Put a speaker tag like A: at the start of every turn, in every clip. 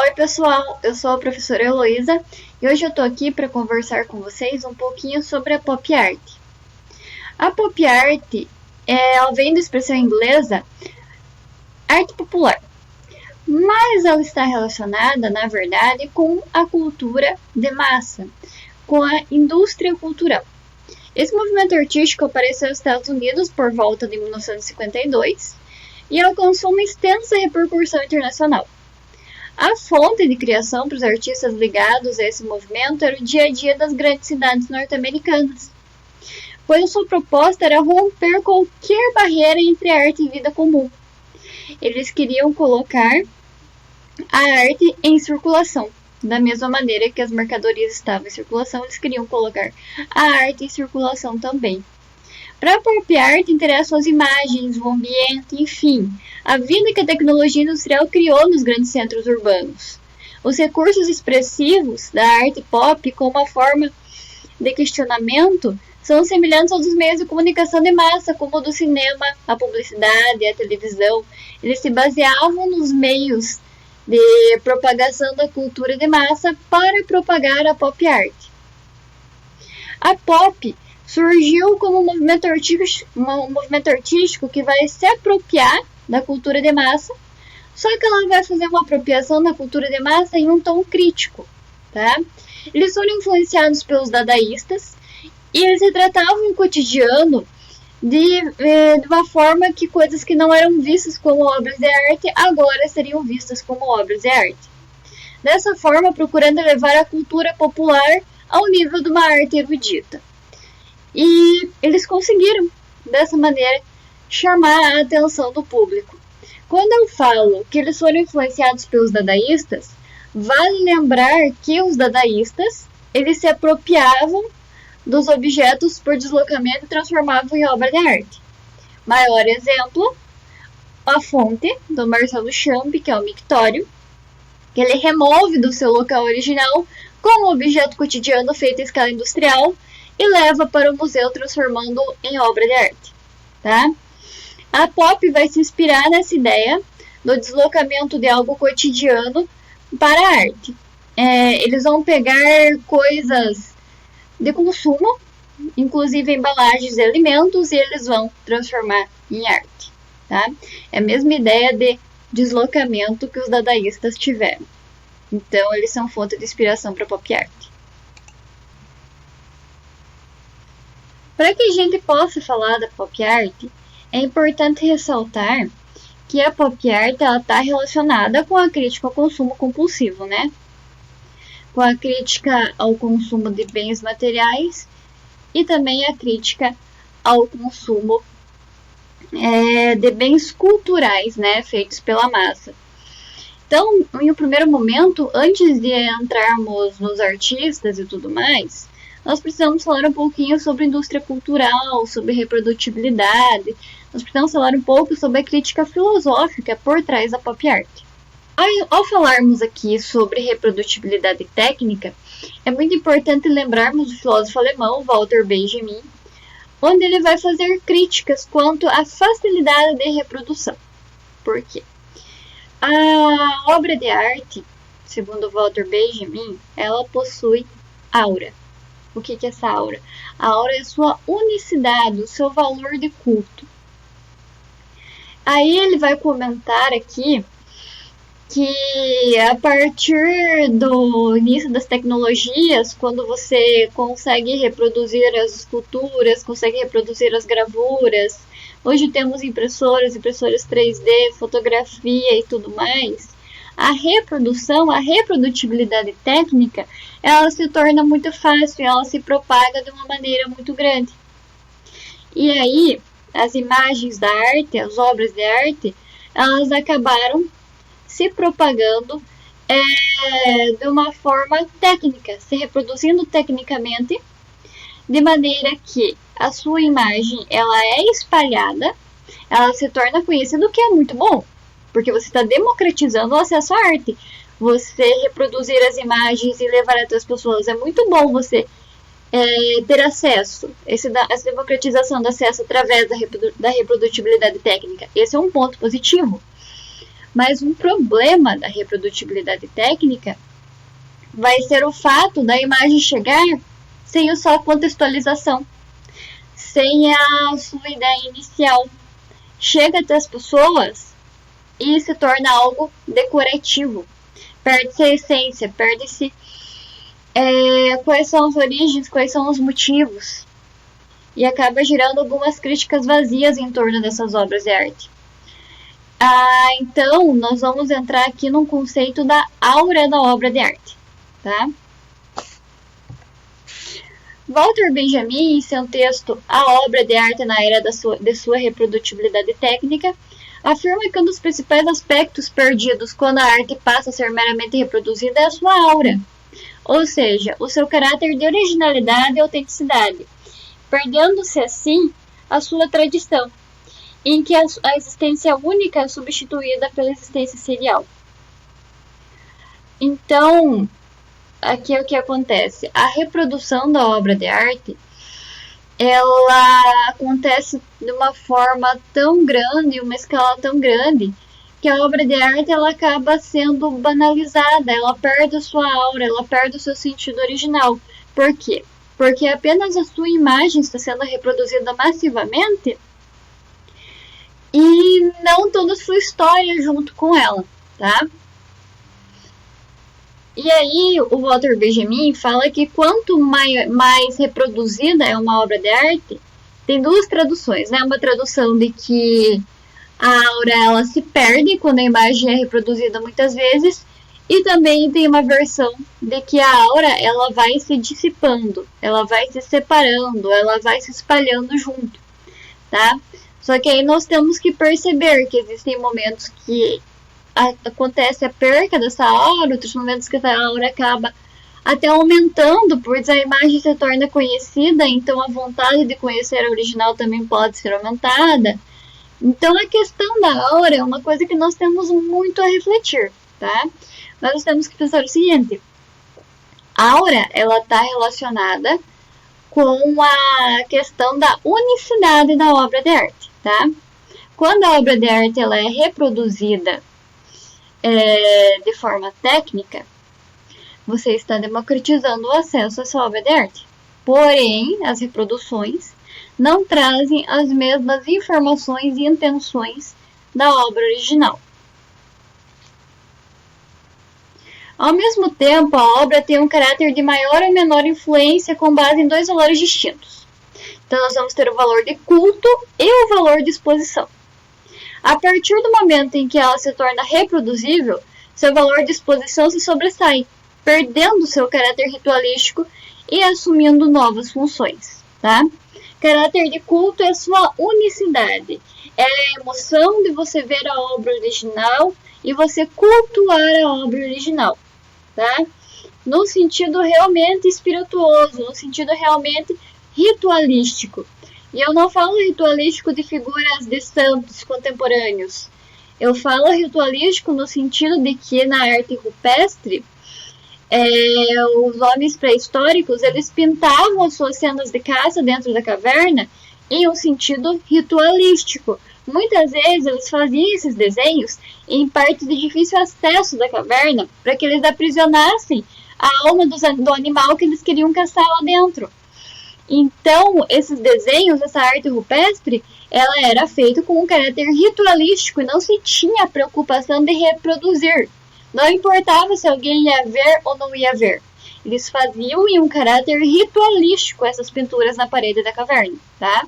A: Oi pessoal, eu sou a professora Heloísa e hoje eu tô aqui para conversar com vocês um pouquinho sobre a pop art. A pop art, ela vem da expressão inglesa arte popular, mas ela está relacionada, na verdade, com a cultura de massa, com a indústria cultural. Esse movimento artístico apareceu nos Estados Unidos por volta de 1952 e alcançou uma extensa repercussão internacional. A fonte de criação para os artistas ligados a esse movimento era o dia a dia das grandes cidades norte-americanas, pois sua proposta era romper qualquer barreira entre arte e vida comum. Eles queriam colocar a arte em circulação. Da mesma maneira que as mercadorias estavam em circulação, eles queriam colocar a arte em circulação também. Para a pop art interessam as imagens, o ambiente, enfim, a vida que a tecnologia industrial criou nos grandes centros urbanos. Os recursos expressivos da arte pop, como uma forma de questionamento, são semelhantes aos dos meios de comunicação de massa, como o do cinema, a publicidade, a televisão. Eles se baseavam nos meios de propagação da cultura de massa para propagar a pop art. A pop surgiu como um movimento artístico que vai se apropriar da cultura de massa, só que ela vai fazer uma apropriação da cultura de massa em um tom crítico, tá? Eles foram influenciados pelos dadaístas e eles retratavam o cotidiano de uma forma que coisas que não eram vistas como obras de arte agora seriam vistas como obras de arte. Dessa forma, procurando elevar a cultura popular ao nível de uma arte erudita. E eles conseguiram, dessa maneira, chamar a atenção do público. Quando eu falo que eles foram influenciados pelos dadaístas, vale lembrar que os dadaístas, eles se apropriavam dos objetos por deslocamento e transformavam em obra de arte. Maior exemplo, a fonte do Marcelo Champ, que é o mictório, que ele remove do seu local original como um objeto cotidiano feito em escala industrial e leva para o museu transformando em obra de arte. Tá? A pop vai se inspirar nessa ideia do deslocamento de algo cotidiano para a arte. Eles vão pegar coisas de consumo, inclusive embalagens de alimentos, e eles vão transformar em arte. Tá? É a mesma ideia de deslocamento que os dadaístas tiveram. Então, eles são fonte de inspiração para a pop art. Para que a gente possa falar da pop art, é importante ressaltar que a pop art está relacionada com a crítica ao consumo compulsivo, né? Com a crítica ao consumo de bens materiais e também a crítica ao consumo de bens culturais, né, feitos pela massa. Então, em um primeiro momento, antes de entrarmos nos artistas e tudo mais, nós precisamos falar um pouquinho sobre indústria cultural, sobre reprodutibilidade. Nós precisamos falar um pouco sobre a crítica filosófica por trás da pop art. Ao falarmos aqui sobre reprodutibilidade técnica, é muito importante lembrarmos do filósofo alemão Walter Benjamin, onde ele vai fazer críticas quanto à facilidade de reprodução. Por quê? A obra de arte, segundo Walter Benjamin, ela possui aura. O que é essa aura? A aura é a sua unicidade, o seu valor de culto. Aí ele vai comentar aqui que a partir do início das tecnologias, quando você consegue reproduzir as esculturas, consegue reproduzir as gravuras, hoje temos impressoras 3D, fotografia e tudo mais, a reprodução, a reprodutibilidade técnica, ela se torna muito fácil, ela se propaga de uma maneira muito grande. E aí, as imagens da arte, as obras de arte, elas acabaram se propagando de uma forma técnica, se reproduzindo tecnicamente, de maneira que a sua imagem ela é espalhada, ela se torna conhecida, o que é muito bom, porque você está democratizando o acesso à arte. Você reproduzir as imagens e levar até as pessoas, é muito bom você ter acesso, essa democratização do acesso através da reprodutibilidade técnica. Esse é um ponto positivo. Mas um problema da reprodutibilidade técnica vai ser o fato da imagem chegar sem só contextualização, sem a sua ideia inicial. Chega até as pessoas e se torna algo decorativo. Perde-se a essência, perde-se quais são as origens, quais são os motivos. E acaba gerando algumas críticas vazias em torno dessas obras de arte. Então, nós vamos entrar aqui num conceito da aura da obra de arte. Tá? Walter Benjamin, em seu texto A Obra de Arte na Era de sua Reprodutibilidade Técnica, afirma que um dos principais aspectos perdidos quando a arte passa a ser meramente reproduzida é a sua aura, ou seja, o seu caráter de originalidade e autenticidade, perdendo-se assim a sua tradição, em que a existência única é substituída pela existência serial. Então, aqui é o que acontece. A reprodução da obra de arte, ela acontece de uma forma tão grande, uma escala tão grande, que a obra de arte ela acaba sendo banalizada, ela perde a sua aura, ela perde o seu sentido original. Por quê? Porque apenas a sua imagem está sendo reproduzida massivamente e não toda a sua história junto com ela, tá? E aí, o Walter Benjamin fala que quanto mais reproduzida é uma obra de arte, tem duas traduções, né? Uma tradução de que a aura ela se perde quando a imagem é reproduzida muitas vezes, e também tem uma versão de que a aura ela vai se dissipando, ela vai se separando, ela vai se espalhando junto, tá? Só que aí nós temos que perceber que existem momentos que acontece a perca dessa aura, outros momentos que essa aura acaba até aumentando, pois a imagem se torna conhecida, então a vontade de conhecer a original também pode ser aumentada. Então a questão da aura é uma coisa que nós temos muito a refletir, tá? Nós temos que pensar o seguinte: a aura, ela está relacionada com a questão da unicidade da obra de arte, tá? Quando a obra de arte ela é reproduzida de forma técnica, você está democratizando o acesso a sua obra de arte. Porém, as reproduções não trazem as mesmas informações e intenções da obra original. Ao mesmo tempo, a obra tem um caráter de maior ou menor influência com base em dois valores distintos. Então, nós vamos ter o valor de culto e o valor de exposição. A partir do momento em que ela se torna reproduzível, seu valor de exposição se sobressai, perdendo seu caráter ritualístico e assumindo novas funções. Tá? Caráter de culto é sua unicidade, é a emoção de você ver a obra original e você cultuar a obra original. Tá? No sentido realmente espirituoso, no sentido realmente ritualístico. E eu não falo ritualístico de figuras de santos contemporâneos. Eu falo ritualístico no sentido de que na arte rupestre, os homens pré-históricos, eles pintavam as suas cenas de caça dentro da caverna em um sentido ritualístico. Muitas vezes eles faziam esses desenhos em partes de difícil acesso da caverna para que eles aprisionassem a alma do animal que eles queriam caçar lá dentro. Então, esses desenhos, essa arte rupestre, ela era feita com um caráter ritualístico e não se tinha a preocupação de reproduzir. Não importava se alguém ia ver ou não ia ver. Eles faziam em um caráter ritualístico essas pinturas na parede da caverna, tá?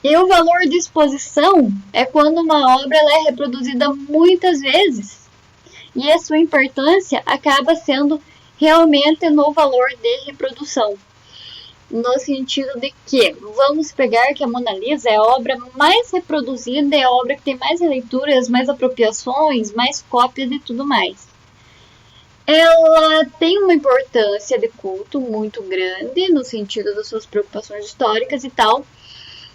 A: E o valor de exposição é quando uma obra ela é reproduzida muitas vezes e a sua importância acaba sendo realmente no valor de reprodução. No sentido de que, vamos pegar que a Mona Lisa é a obra mais reproduzida, é a obra que tem mais releituras, mais apropriações, mais cópias e tudo mais. Ela tem uma importância de culto muito grande, no sentido das suas preocupações históricas e tal,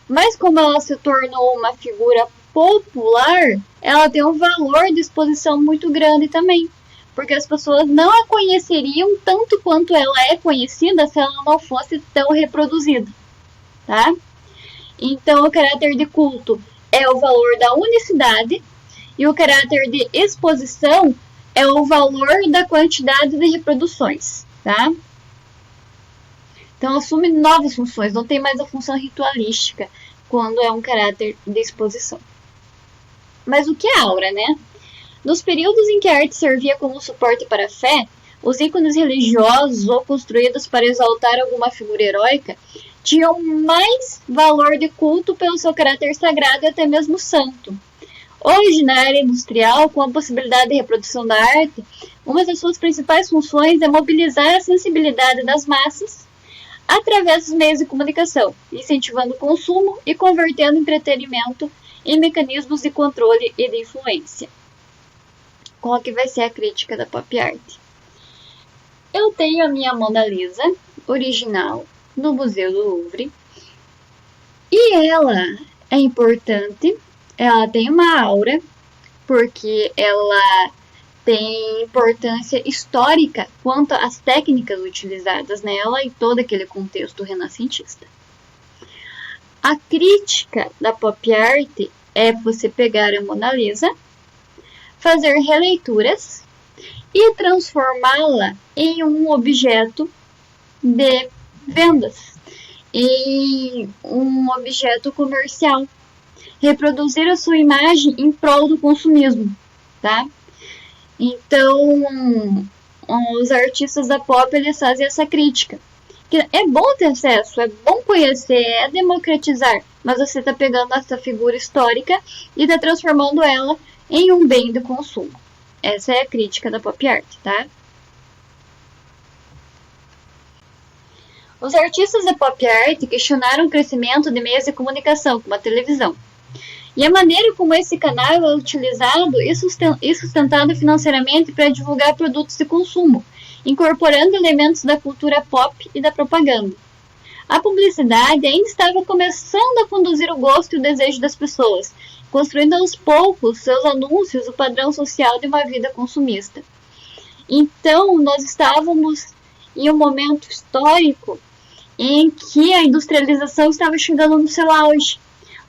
A: mas como ela se tornou uma figura popular, ela tem um valor de exposição muito grande também. Porque as pessoas não a conheceriam tanto quanto ela é conhecida se ela não fosse tão reproduzida, tá? Então, o caráter de culto é o valor da unicidade E o caráter de exposição é o valor da quantidade de reproduções, tá? Então assume novas funções, não tem mais a função ritualística quando é um caráter de exposição. Mas o que é aura, né? Nos períodos em que a arte servia como suporte para a fé, os ícones religiosos ou construídos para exaltar alguma figura heróica tinham mais valor de culto pelo seu caráter sagrado e até mesmo santo. Hoje, na era industrial, com a possibilidade de reprodução da arte, uma das suas principais funções é mobilizar a sensibilidade das massas através dos meios de comunicação, incentivando o consumo e convertendo o entretenimento em mecanismos de controle e de influência. Qual que vai ser a crítica da pop art? Eu tenho a minha Mona Lisa original no Museu do Louvre e ela é importante, ela tem uma aura porque ela tem importância histórica quanto às técnicas utilizadas nela e todo aquele contexto renascentista. A crítica da pop art é você pegar a Mona Lisa, fazer releituras e transformá-la em um objeto de vendas, em um objeto comercial, reproduzir a sua imagem em prol do consumismo, tá? Então, os artistas da pop, eles fazem essa crítica. Que é bom ter acesso, é bom conhecer, é democratizar, mas você está pegando essa figura histórica e está transformando ela em um bem de consumo. Essa é a crítica da pop art, tá? Os artistas da pop art questionaram o crescimento de meios de comunicação, como a televisão, e a maneira como esse canal é utilizado e sustentado financeiramente para divulgar produtos de consumo, incorporando elementos da cultura pop e da propaganda. A publicidade ainda estava começando a conduzir o gosto e o desejo das pessoas, construindo aos poucos seus anúncios o padrão social de uma vida consumista. Então, nós estávamos em um momento histórico em que a industrialização estava chegando no seu auge,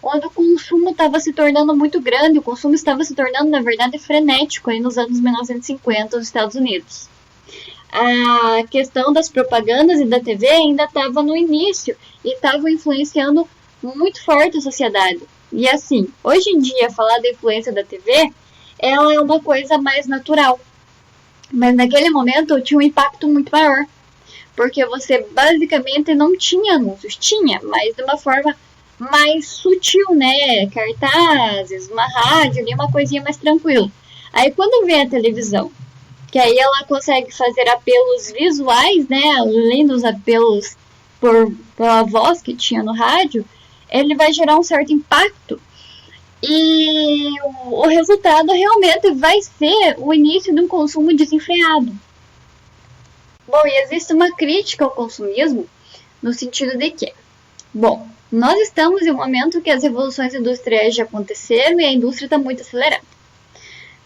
A: onde o consumo estava se tornando muito grande, o consumo estava se tornando, na verdade, frenético aí nos anos 1950 nos Estados Unidos. A questão das propagandas e da TV ainda estava no início e estava influenciando muito forte a sociedade. E assim, hoje em dia, falar da influência da TV, ela é uma coisa mais natural. Mas naquele momento tinha um impacto muito maior. Porque você basicamente não tinha anúncios. Tinha, mas de uma forma mais sutil, né? Cartazes, uma rádio, uma coisinha mais tranquila. Aí quando vem a televisão, que aí ela consegue fazer apelos visuais, né? Além dos apelos pela voz que tinha no rádio, ele vai gerar um certo impacto. E o resultado realmente vai ser o início de um consumo desenfreado. Bom, e existe uma crítica ao consumismo no sentido de que, bom, nós estamos em um momento que as revoluções industriais já aconteceram e a indústria está muito acelerada.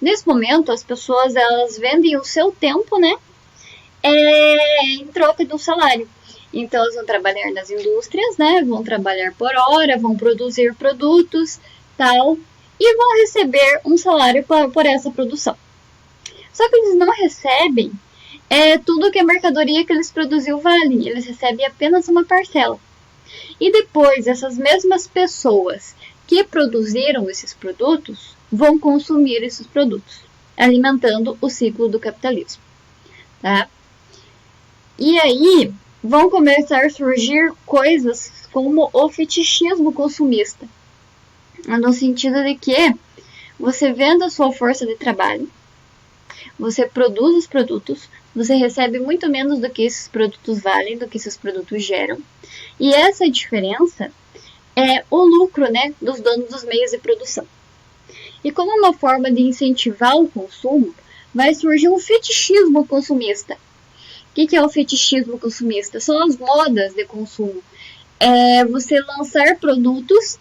A: Nesse momento, as pessoas elas vendem o seu tempo, né, em troca de um salário. Então, elas vão trabalhar nas indústrias, né, vão trabalhar por hora, vão produzir produtos, tal, e vão receber um salário por essa produção. Só que eles não recebem tudo que a mercadoria que eles produziu vale, eles recebem apenas uma parcela. E depois, essas mesmas pessoas que produziram esses produtos vão consumir esses produtos, alimentando o ciclo do capitalismo, tá? E aí vão começar a surgir coisas como o fetichismo consumista, no sentido de que você vende a sua força de trabalho, você produz os produtos, você recebe muito menos do que esses produtos valem, do que esses produtos geram, e essa diferença é o lucro, né, dos donos dos meios de produção. E como uma forma de incentivar o consumo, vai surgir um fetichismo consumista. O que é o fetichismo consumista? São as modas de consumo. É você lançar produtos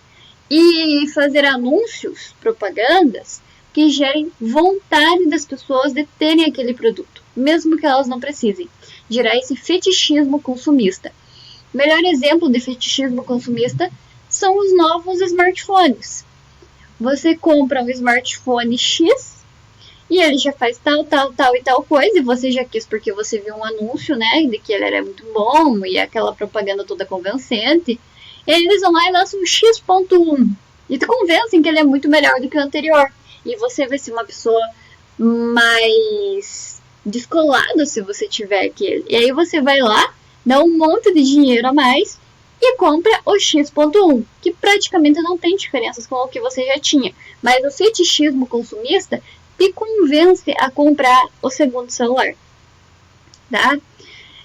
A: e fazer anúncios, propagandas, que gerem vontade das pessoas de terem aquele produto, mesmo que elas não precisem. Gerar esse fetichismo consumista. Melhor exemplo de fetichismo consumista são os novos smartphones. Você compra um smartphone X e ele já faz tal, tal, tal e tal coisa, e você já quis porque você viu um anúncio, né, de que ele era muito bom e aquela propaganda toda convincente. E aí eles vão lá e lançam um X.1 e te convencem que ele é muito melhor do que o anterior. E você vai ser uma pessoa mais descolada se você tiver aquele. E aí você vai lá, dá um monte de dinheiro a mais e compra o X.1, que praticamente não tem diferenças com o que você já tinha. Mas o fetichismo consumista te convence a comprar o segundo celular, tá?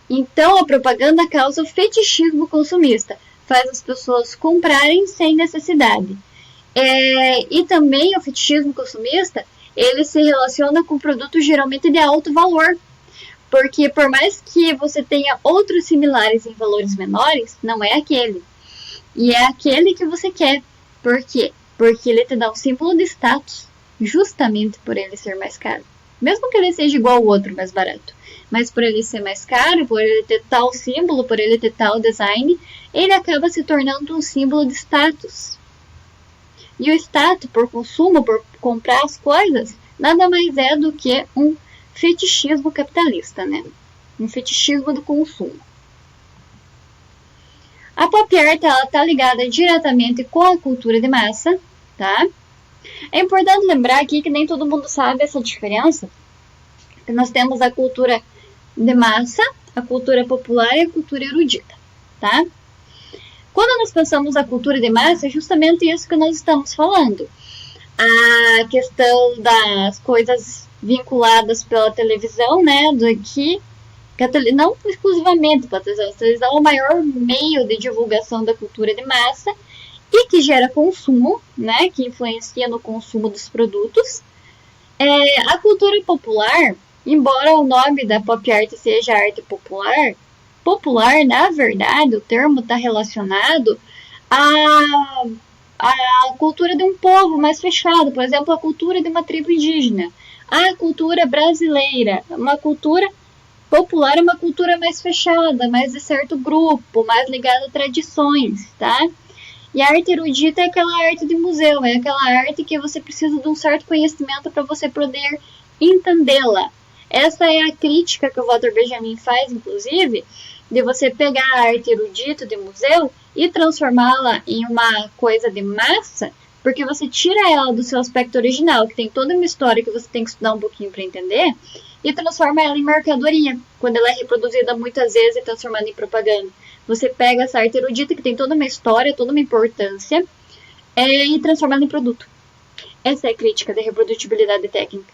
A: Então a propaganda causa o fetichismo consumista, faz as pessoas comprarem sem necessidade. E também o fetichismo consumista, ele se relaciona com produtos geralmente de alto valor, porque por mais que você tenha outros similares em valores menores, não é aquele. E é aquele que você quer. Por quê? Porque ele te dá um símbolo de status, justamente por ele ser mais caro. Mesmo que ele seja igual ao outro, mais barato. Mas por ele ser mais caro, por ele ter tal símbolo, por ele ter tal design, ele acaba se tornando um símbolo de status. E o status por consumo, por comprar as coisas, nada mais é do que um fetichismo capitalista, né? Um fetichismo do consumo. A pop art, ela tá ligada diretamente com a cultura de massa, tá? É importante lembrar aqui que nem todo mundo sabe essa diferença. Que nós temos a cultura de massa, a cultura popular e a cultura erudita, tá? Quando nós pensamos na cultura de massa, é justamente isso que nós estamos falando. A questão das coisas vinculadas pela televisão, né, do que não exclusivamente pela televisão, a televisão é o maior meio de divulgação da cultura de massa e que gera consumo, né, que influencia no consumo dos produtos. A cultura popular, embora o nome da pop art seja arte popular, na verdade, o termo está relacionado à cultura de um povo mais fechado, por exemplo, a cultura de uma tribo indígena, a cultura brasileira, uma cultura popular é uma cultura mais fechada, mais de certo grupo, mais ligada a tradições, tá? E a arte erudita é aquela arte de museu, é aquela arte que você precisa de um certo conhecimento para você poder entendê-la. Essa é a crítica que o Walter Benjamin faz, inclusive, de você pegar a arte erudita de museu e transformá-la em uma coisa de massa, porque você tira ela do seu aspecto original, que tem toda uma história que você tem que estudar um pouquinho para entender, e transforma ela em mercadoria, quando ela é reproduzida muitas vezes e transformada em propaganda. Você pega essa arte erudita, que tem toda uma história, toda uma importância, e transforma ela em produto. Essa é a crítica da reprodutibilidade técnica.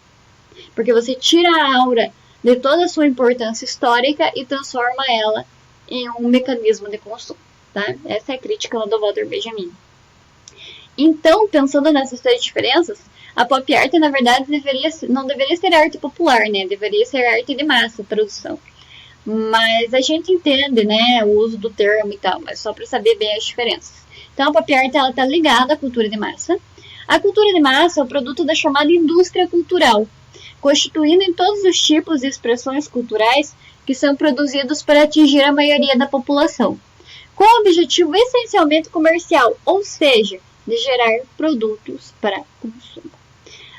A: Porque você tira a aura de toda a sua importância histórica e transforma ela em um mecanismo de consumo, tá? Essa é a crítica lá do Walter Benjamin. Então, pensando nessas três diferenças, a pop art, na verdade, não deveria ser arte popular, né? Deveria ser arte de massa, produção. Mas a gente entende, né, o uso do termo e tal, mas só para saber bem as diferenças. Então, a pop art, ela tá ligada à cultura de massa. A cultura de massa é o produto da chamada indústria cultural, constituindo em todos os tipos de expressões culturais que são produzidos para atingir a maioria da população, com o objetivo essencialmente comercial, ou seja, de gerar produtos para consumo.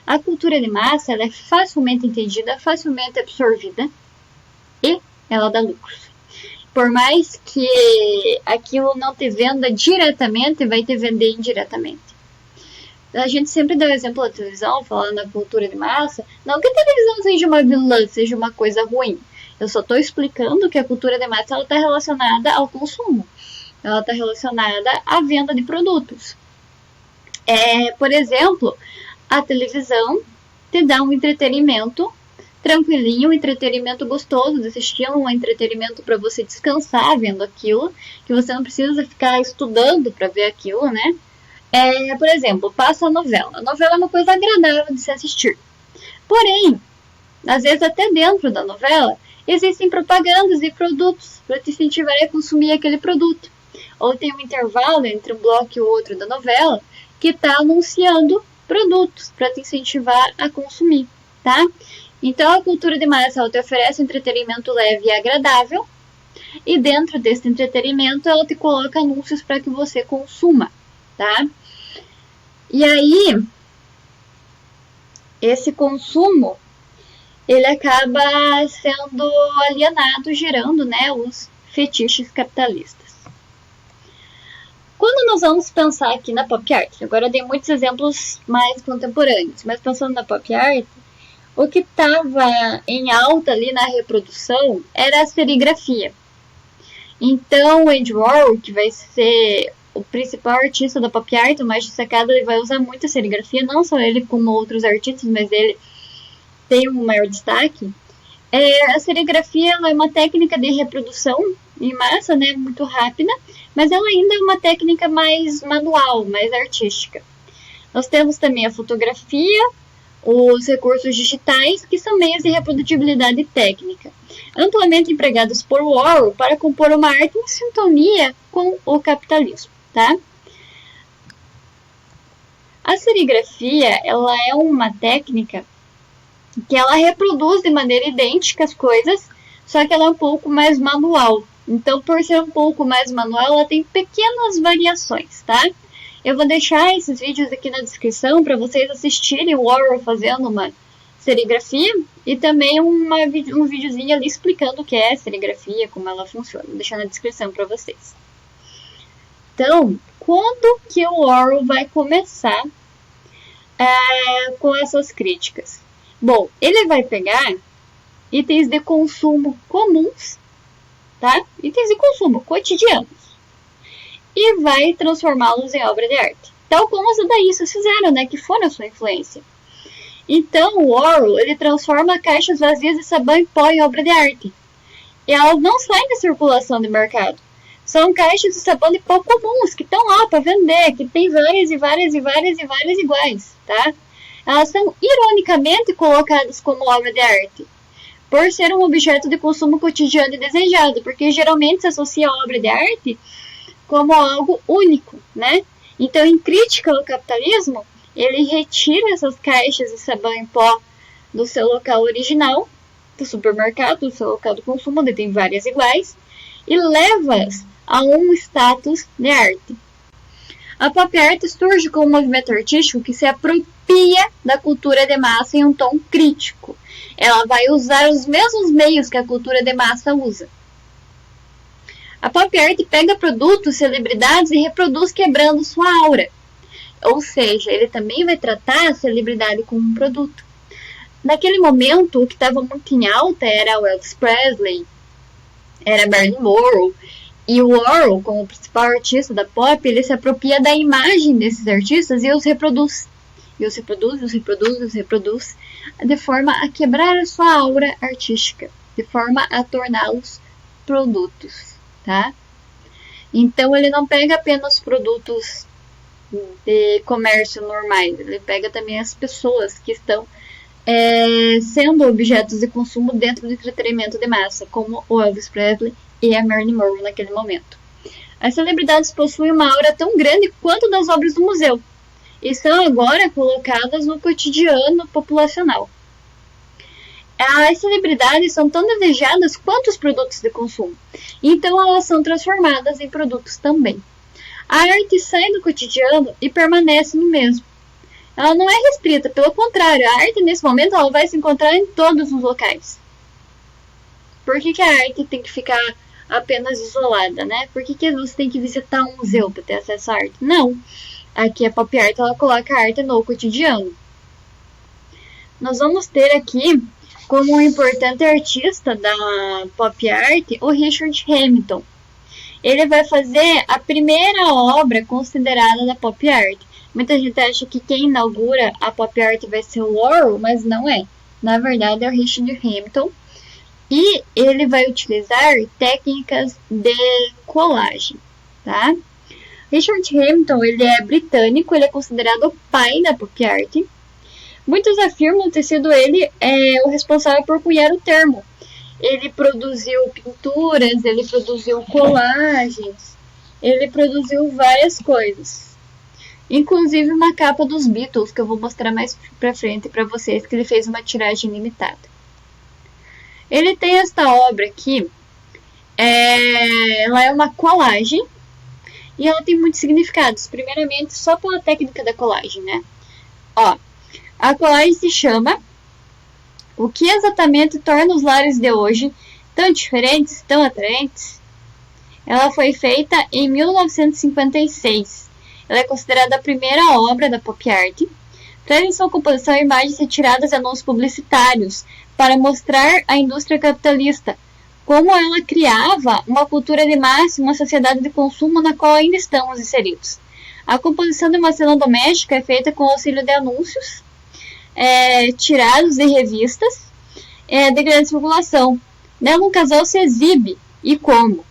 A: A cultura de massa ela é facilmente entendida, facilmente absorvida e ela dá lucros. Por mais que aquilo não te venda diretamente, vai te vender indiretamente. A gente sempre dá o exemplo da televisão, falando da cultura de massa. Não que a televisão seja uma vilã, seja uma coisa ruim. Eu só estou explicando que a cultura de massa está relacionada ao consumo. Ela está relacionada à venda de produtos. Por exemplo, a televisão te dá um entretenimento tranquilinho, um entretenimento gostoso de assistir, um entretenimento para você descansar vendo aquilo, que você não precisa ficar estudando para ver aquilo, né? Por exemplo, passa a novela. A novela é uma coisa agradável de se assistir. Porém, às vezes até dentro da novela, existem propagandas e produtos para te incentivar a consumir aquele produto. Ou tem um intervalo entre um bloco e o outro da novela que está anunciando produtos para te incentivar a consumir, tá? Então, a cultura de massa ela te oferece um entretenimento leve e agradável. E dentro desse entretenimento, ela te coloca anúncios para que você consuma, tá? E aí, esse consumo, ele acaba sendo alienado, gerando, né, os fetiches capitalistas. Quando nós vamos pensar aqui na pop art, agora eu dei muitos exemplos mais contemporâneos, mas pensando na pop art, o que estava em alta ali na reprodução era a serigrafia. Então, o Andy Warhol, que vai ser o principal artista da pop art, o mais destacado, ele vai usar muito a serigrafia, não só ele como outros artistas, mas ele tem um maior destaque. A serigrafia ela é uma técnica de reprodução em massa, né, muito rápida, mas ela ainda é uma técnica mais manual, mais artística. Nós temos também a fotografia, os recursos digitais, que são meios de reprodutibilidade técnica, amplamente empregados por Warhol para compor uma arte em sintonia com o capitalismo, tá? A serigrafia, ela é uma técnica que ela reproduz de maneira idêntica as coisas, só que ela é um pouco mais manual. Então, por ser um pouco mais manual, ela tem pequenas variações, tá? Eu vou deixar esses vídeos aqui na descrição para vocês assistirem o Warhol fazendo uma serigrafia e também um videozinho ali explicando o que é serigrafia, como ela funciona. Vou deixar na descrição para vocês. Então, quando que o Warhol vai começar com essas críticas? Bom, ele vai pegar itens de consumo comuns, tá? Itens de consumo cotidianos. E vai transformá-los em obra de arte. Tal como os dadaístas fizeram, né? Que foram a sua influência. Então, o Warhol, ele transforma caixas vazias de sabão em pó em obra de arte. E elas não saem da circulação de mercado. São caixas de sabão de pó comuns, que estão lá para vender, que tem várias iguais, tá? Elas são ironicamente colocadas como obra de arte, por ser um objeto de consumo cotidiano e desejado, porque geralmente se associa a obra de arte como algo único, né? Então, em crítica ao capitalismo, ele retira essas caixas de sabão em pó do seu local original, do supermercado, do seu local de consumo, onde tem várias iguais, e leva-as a um status de arte. A pop art surge como um movimento artístico que se apropria da cultura de massa em um tom crítico. Ela vai usar os mesmos meios que a cultura de massa usa. A pop art pega produtos, celebridades e reproduz quebrando sua aura. Ou seja, ele também vai tratar a celebridade como um produto. Naquele momento, o que estava muito em alta era o Elvis Presley, era Marilyn Monroe. E o Warhol, como principal artista da pop, ele se apropria da imagem desses artistas e os reproduz. E os reproduz, de forma a quebrar a sua aura artística, de forma a torná-los produtos, tá? Então, ele não pega apenas produtos de comércio normais, ele pega também as pessoas que estão sendo objetos de consumo dentro do entretenimento de massa, como o Elvis Presley e a Marilyn Monroe naquele momento. As celebridades possuem uma aura tão grande quanto das obras do museu, e são agora colocadas no cotidiano populacional. As celebridades são tão desejadas quanto os produtos de consumo, então elas são transformadas em produtos também. A arte sai do cotidiano e permanece no mesmo. Ela não é restrita, pelo contrário, a arte nesse momento ela vai se encontrar em todos os locais. Por que a arte tem que ficar apenas isolada, né? Por que você tem que visitar um museu para ter acesso à arte? Não. Aqui a pop art ela coloca a arte no cotidiano. Nós vamos ter aqui como um importante artista da pop art o Richard Hamilton. Ele vai fazer a primeira obra considerada da pop art. Muita gente acha que quem inaugura a pop art vai ser o Warhol, mas não é. Na verdade é o Richard Hamilton. E ele vai utilizar técnicas de colagem, tá? Richard Hamilton, ele é britânico, ele é considerado o pai da pop art. Muitos afirmam ter sido ele o responsável por cunhar o termo. Ele produziu pinturas, ele produziu colagens, ele produziu várias coisas. Inclusive uma capa dos Beatles, que eu vou mostrar mais pra frente pra vocês, que ele fez uma tiragem limitada. Ele tem esta obra aqui, ela é uma colagem, e ela tem muitos significados. Primeiramente, só pela técnica da colagem, né? Ó, a colagem se chama O que exatamente torna os lares de hoje tão diferentes, tão atraentes? Ela foi feita em 1956. Ela é considerada a primeira obra da pop art. Traz em sua composição imagens retiradas de anúncios publicitários para mostrar a indústria capitalista, como ela criava uma cultura de massa e uma sociedade de consumo na qual ainda estamos inseridos. A composição de uma cena doméstica é feita com o auxílio de anúncios tirados de revistas de grande circulação. Nela, um casal se exibe, e como?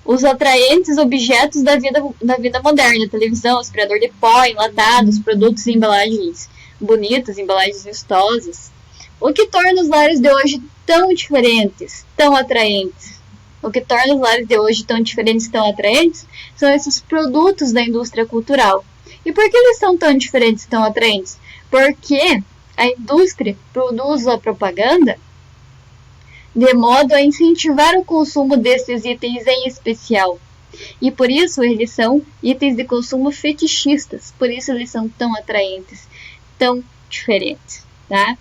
A: Os atraentes objetos da vida moderna: televisão, aspirador de pó, enlatados, produtos e embalagens bonitas, embalagens vistosas. O que torna os lares de hoje tão diferentes, tão atraentes? O que torna os lares de hoje tão diferentes, tão atraentes, são esses produtos da indústria cultural. E por que eles são tão diferentes, tão atraentes? Porque a indústria produz a propaganda de modo a incentivar o consumo desses itens em especial. E por isso eles são itens de consumo fetichistas. Por isso eles são tão atraentes, tão diferentes, tá?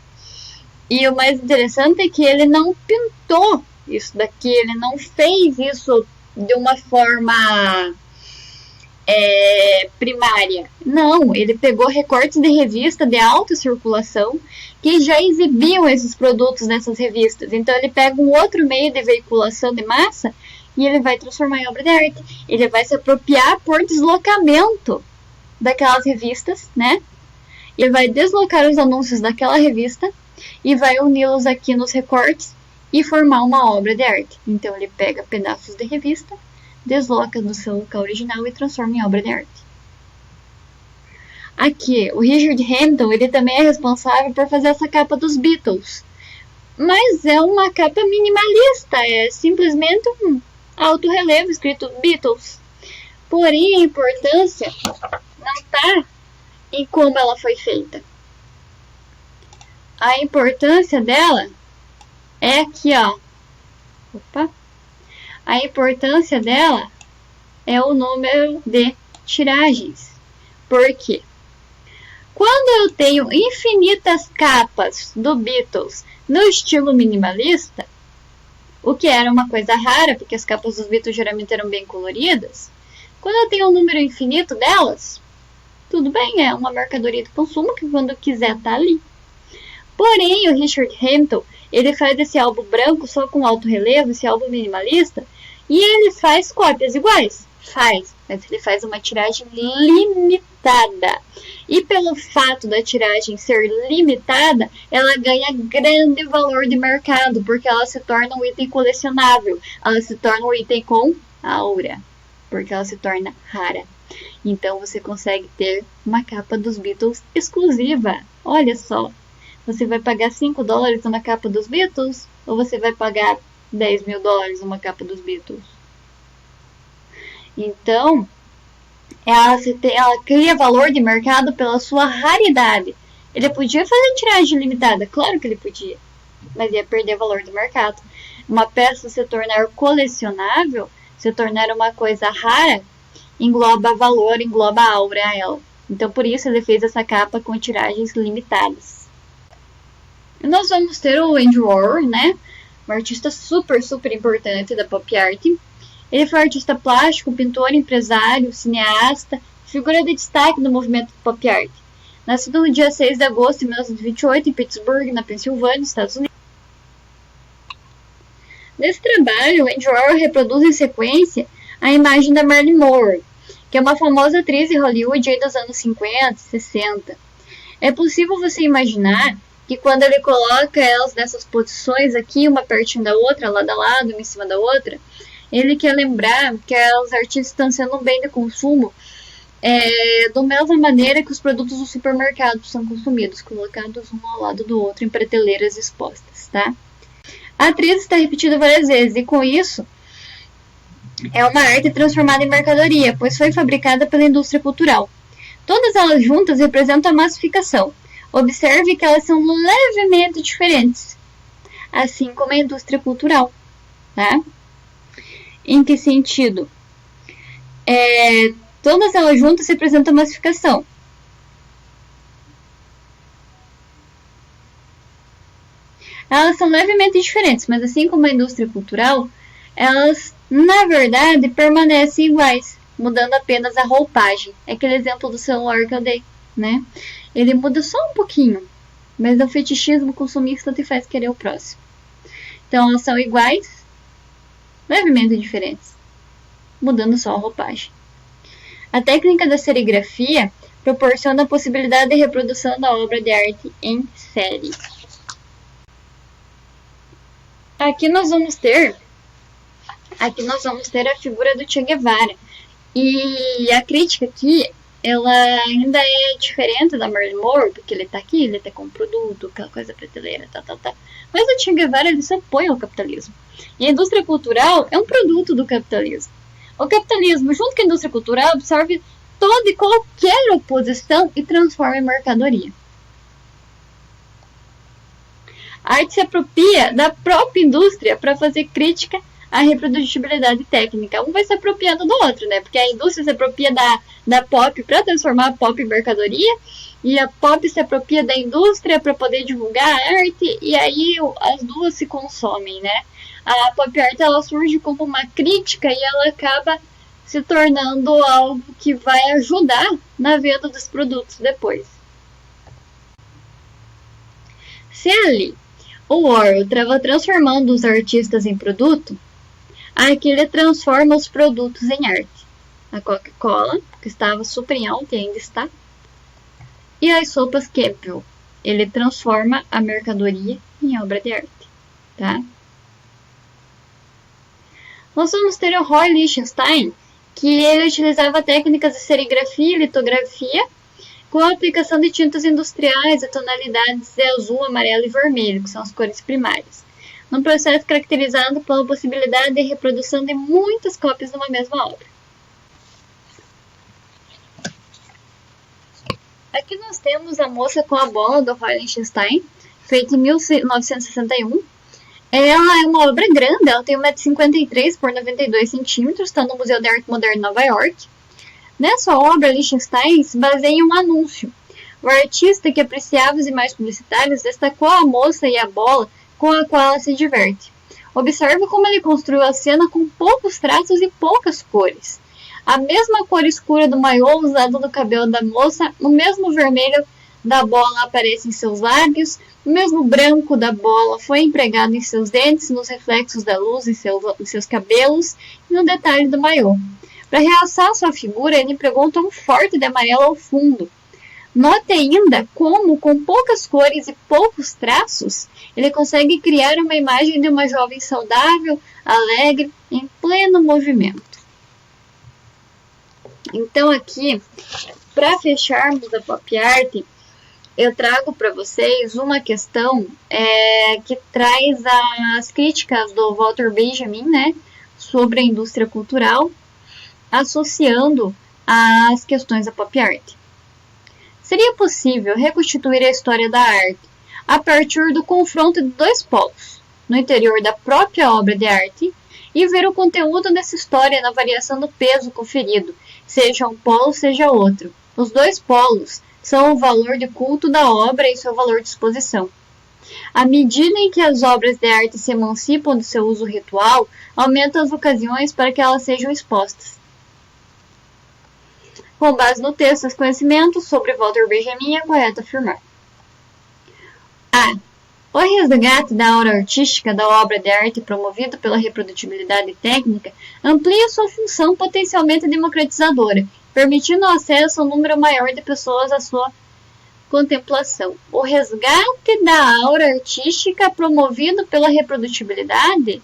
A: E o mais interessante é que ele não pintou isso daqui, ele não fez isso de uma forma primária. Não, ele pegou recortes de revista de alta circulação que já exibiam esses produtos nessas revistas. Então ele pega um outro meio de veiculação de massa e ele vai transformar em obra de arte. Ele vai se apropriar por deslocamento daquelas revistas, né? Ele vai deslocar os anúncios daquela revista e vai uni-los aqui nos recortes e formar uma obra de arte. Então ele pega pedaços de revista, desloca do seu local original e transforma em obra de arte. Aqui, o Richard Hampton, ele também é responsável por fazer essa capa dos Beatles. Mas é uma capa minimalista, é simplesmente um alto relevo escrito Beatles. Porém, a importância não está em como ela foi feita. A importância dela é aqui, ó. Opa! A importância dela é o número de tiragens. Por quê? Quando eu tenho infinitas capas do Beatles no estilo minimalista, o que era uma coisa rara, porque as capas dos Beatles geralmente eram bem coloridas, quando eu tenho um número infinito delas, tudo bem, é uma mercadoria de consumo que quando quiser tá ali. Porém, o Richard Hampton, ele faz esse álbum branco só com alto relevo, esse álbum minimalista, e ele faz cópias iguais. Faz, mas ele faz uma tiragem limitada. E pelo fato da tiragem ser limitada, ela ganha grande valor de mercado, porque ela se torna um item colecionável. Ela se torna um item com aura, porque ela se torna rara. Então você consegue ter uma capa dos Beatles exclusiva. Olha só, você vai pagar $5 numa capa dos Beatles? Ou você vai pagar $10 mil numa capa dos Beatles? Então, ela cria valor de mercado pela sua raridade. Ele podia fazer tiragem limitada, claro que ele podia, mas ia perder valor de mercado. Uma peça se tornar colecionável, se tornar uma coisa rara, engloba valor, engloba aura a ela. Então, por isso ele fez essa capa com tiragens limitadas. E nós vamos ter o Andy Warhol, né? Um artista super importante da pop art. Ele foi artista plástico, pintor, empresário, cineasta, figura de destaque do movimento pop art. Nascido no dia 6 de agosto de 1928 em Pittsburgh, na Pensilvânia, Estados Unidos. Nesse trabalho, Andy Warhol reproduz em sequência a imagem da Marilyn Monroe, que é uma famosa atriz de Hollywood aí dos anos 50, 60. É possível você imaginar que quando ele coloca elas nessas posições aqui, uma pertinho da outra, lado a lado, uma em cima da outra, ele quer lembrar que os artistas estão sendo um bem de consumo da mesma maneira que os produtos do supermercado são consumidos, colocados um ao lado do outro em prateleiras expostas, tá? A atriz está repetida várias vezes e com isso é uma arte transformada em mercadoria, pois foi fabricada pela indústria cultural. Todas elas juntas representam a massificação. Observe que elas são levemente diferentes, assim como a indústria cultural, tá? Em que sentido? Todas elas juntas representam massificação. Elas são levemente diferentes, mas assim como a indústria cultural, elas, na verdade, permanecem iguais, mudando apenas a roupagem. É aquele exemplo do celular que eu dei, né? Ele muda só um pouquinho, mas o fetichismo consumista te faz querer o próximo. Então, elas são iguais, levemente diferentes, mudando só a roupagem. A técnica da serigrafia proporciona a possibilidade de reprodução da obra de arte em série. Aqui nós vamos ter a figura do Che Guevara. E a crítica aqui, ela ainda é diferente da Marilyn Monroe, porque ele tá aqui, ele tá com um produto, aquela coisa prateleira, tá. Mas o Che Guevara, ele se opõe ao capitalismo. E a indústria cultural é um produto do capitalismo. O capitalismo, junto com a indústria cultural, absorve toda e qualquer oposição e transforma em mercadoria. A arte se apropria da própria indústria para fazer crítica à reprodutibilidade técnica. Um vai se apropriando do outro, né? Porque a indústria se apropria da pop para transformar a pop em mercadoria, e a pop se apropria da indústria para poder divulgar a arte, e aí as duas se consomem, né? A pop art, ela surge como uma crítica e ela acaba se tornando algo que vai ajudar na venda dos produtos depois. Se ali o Warhol estava transformando os artistas em produto, aqui ele transforma os produtos em arte. A Coca-Cola, que estava super em alta e ainda está, e as sopas Campbell, ele transforma a mercadoria em obra de arte, tá? Nós vamos ter o Roy Lichtenstein, que ele utilizava técnicas de serigrafia e litografia com a aplicação de tintas industriais e tonalidades de azul, amarelo e vermelho, que são as cores primárias, num processo caracterizado pela possibilidade de reprodução de muitas cópias de uma mesma obra. Aqui nós temos a moça com a bola do Roy Lichtenstein, feita em 1961. Ela é uma obra grande, ela tem 1,53 m por 92 cm, está no Museu de Arte Moderna em Nova York. Nessa obra, Lichtenstein se baseia em um anúncio. O artista que apreciava as imagens publicitárias destacou a moça e a bola com a qual ela se diverte. Observe como ele construiu a cena com poucos traços e poucas cores. A mesma cor escura do maiô usado no cabelo da moça, o mesmo vermelho da bola aparece em seus lábios, o mesmo branco da bola foi empregado em seus dentes, nos reflexos da luz em seus cabelos e no detalhe do maiô. Para realçar sua figura, ele empregou um tom forte de amarelo ao fundo. Note ainda como, com poucas cores e poucos traços, ele consegue criar uma imagem de uma jovem saudável, alegre, em pleno movimento. Então aqui, para fecharmos a pop art, eu trago para vocês uma questão que traz as críticas do Walter Benjamin, né, sobre a indústria cultural, associando as questões da pop art. Seria possível reconstituir a história da arte a partir do confronto de dois polos, no interior da própria obra de arte, e ver o conteúdo dessa história na variação do peso conferido, seja um polo, seja outro. Os dois polos são o valor de culto da obra e seu valor de exposição. À medida em que as obras de arte se emancipam do seu uso ritual, aumentam as ocasiões para que elas sejam expostas. Com base no texto, os conhecimentos sobre Walter Benjamin é correto afirmar: A. O resgate da aura artística da obra de arte promovido pela reprodutibilidade técnica amplia sua função potencialmente democratizadora, permitindo o acesso a um número maior de pessoas à sua contemplação. O resgate da aura artística promovido pela reprodutibilidade?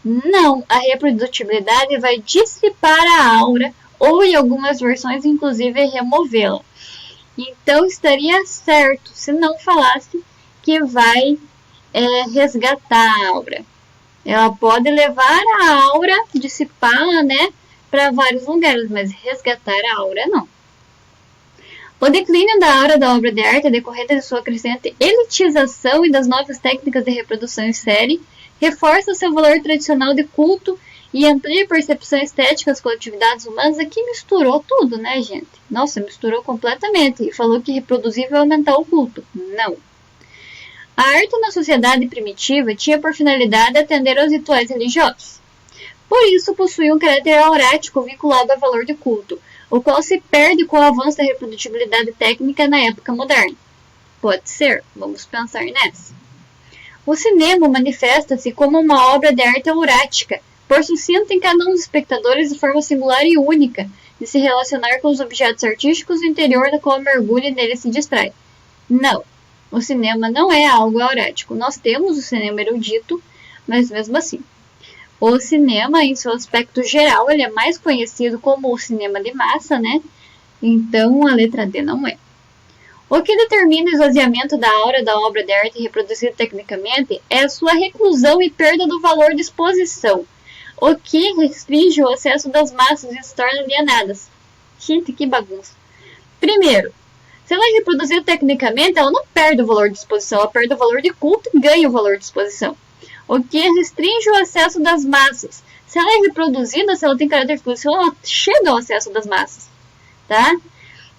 A: Não, a reprodutibilidade vai dissipar a aura, ou em algumas versões, inclusive, removê-la. Então, estaria certo se não falasse que vai resgatar a aura. Ela pode levar a aura, dissipá-la, né, para vários lugares, mas resgatar a aura não. O declínio da aura da obra de arte é decorrente de sua crescente elitização e das novas técnicas de reprodução em série, reforça seu valor tradicional de culto e amplia a percepção estética das coletividades humanas. Aqui misturou tudo, né, gente? Nossa, misturou completamente. E falou que reproduzir vai aumentar o culto. Não. A arte na sociedade primitiva tinha por finalidade atender aos rituais religiosos. Por isso, possuía um caráter aurático vinculado ao valor de culto, o qual se perde com o avanço da reprodutibilidade técnica na época moderna. Pode ser, vamos pensar nessa. O cinema manifesta-se como uma obra de arte aurática, por suscita em cada um dos espectadores de forma singular e única de se relacionar com os objetos artísticos do interior da qual mergulha e nele se distrai. Não, o cinema não é algo aurático. Nós temos o cinema erudito, mas mesmo assim. O cinema, em seu aspecto geral, ele é mais conhecido como o cinema de massa, né? Então, a letra D não é. O que determina o esvaziamento da aura da obra de arte reproduzida tecnicamente é a sua reclusão e perda do valor de exposição, o que restringe o acesso das massas e se torna alienadas. Gente, que bagunça. Primeiro, se ela é reproduzida tecnicamente, ela não perde o valor de exposição, ela perde o valor de culto e ganha o valor de exposição, o que restringe o acesso das massas. Se ela é reproduzida, se ela tem caráter de exposição, ela chega ao acesso das massas, tá?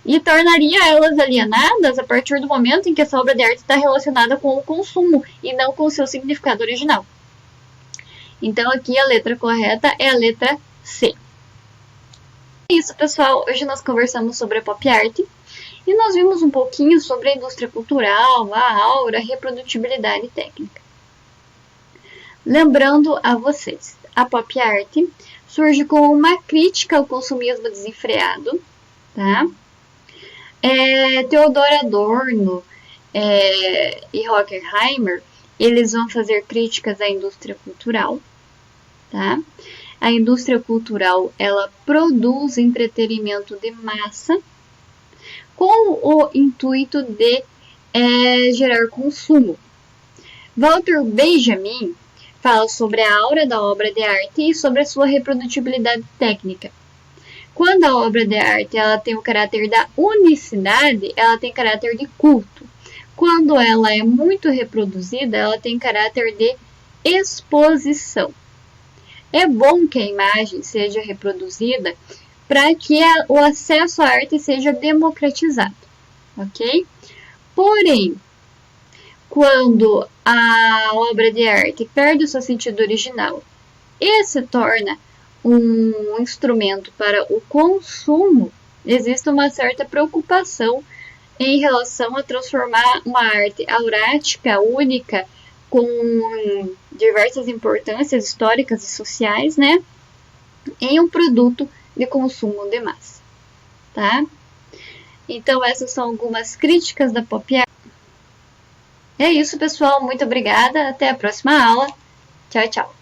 A: E tornaria elas alienadas a partir do momento em que essa obra de arte está relacionada com o consumo e não com o seu significado original. Então aqui a letra correta é a letra C. É isso, pessoal. Hoje nós conversamos sobre a pop art e nós vimos um pouquinho sobre a indústria cultural, a aura, a reprodutibilidade técnica. Lembrando a vocês, a pop art surge como uma crítica ao consumismo desenfreado, tá? Theodor Adorno e Horkheimer, eles vão fazer críticas à indústria cultural, tá? A indústria cultural, ela produz entretenimento de massa com o intuito de gerar consumo. Walter Benjamin fala sobre a aura da obra de arte e sobre a sua reprodutibilidade técnica. Quando a obra de arte ela tem o caráter da unicidade, ela tem caráter de culto. Quando ela é muito reproduzida, ela tem caráter de exposição. É bom que a imagem seja reproduzida para que o acesso à arte seja democratizado, ok? Porém, quando a obra de arte perde o seu sentido original e se torna um instrumento para o consumo, existe uma certa preocupação em relação a transformar uma arte aurática, única, com diversas importâncias históricas e sociais, né, em um produto de consumo de massa, tá? Então essas são algumas críticas da pop art. É isso, pessoal. Muito obrigada. Até a próxima aula. Tchau, tchau.